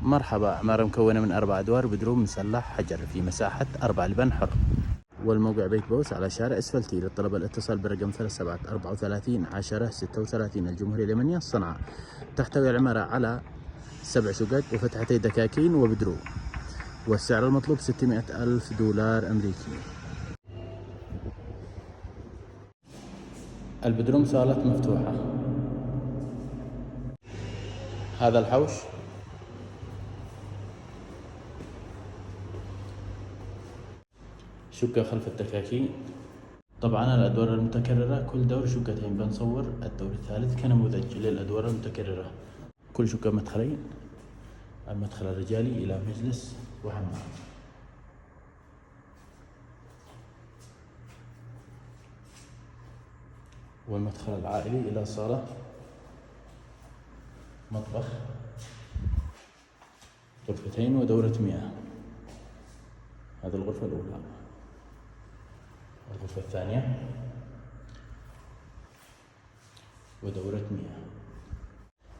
مرحبا، عمارة مكونة من 4 أدوار بدروم مسلح حجر في مساحة 4 لبن حر. والموقع بيت بوس على شارع اسفلتي. للطلب الاتصال برقم 3734 10 36 الجمهورية اليمنية صنعاء. تحتوي العمارة على 7 شقق وفتحتي دكاكين وبدروم، والسعر المطلوب 600,000 دولار أمريكي. البدروم صالات مفتوحة. هذا الحوش شقة خلف الدكاكين. طبعا الأدوار المتكررة كل دور شقتين، بنصور الدور الثالث كنموذج للأدوار المتكررة. كل شقة مدخلين، المدخل الرجالي إلى مجلس وحمام، والمدخل العائلي إلى صالة مطبخ غرفتين ودورة مياه. هذه الغرفة الأولى. الغرفة الثانية ودورة مياه.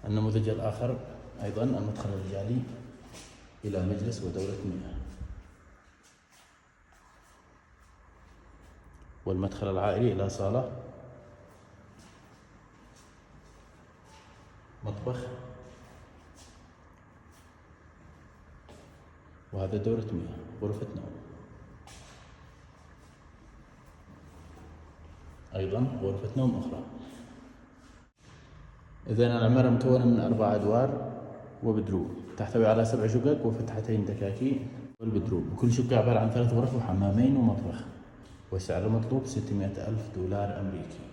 النموذج الآخر أيضا المدخل الرجالي إلى مجلس ودورة مياه، والمدخل العائلي إلى صالة مطبخ، وهذا دورة مياه، غرفة نوم، أيضا غرفة نوم أخرى. إذن العمارة مكونة من 4 أدوار وبدروم، تحتوي على 7 شقق وفتحتين دكاكين والبدروم، وكل شقة عبارة عن 3 غرف وحمامين ومطبخ، والسعر المطلوب 600,000 دولار أمريكي.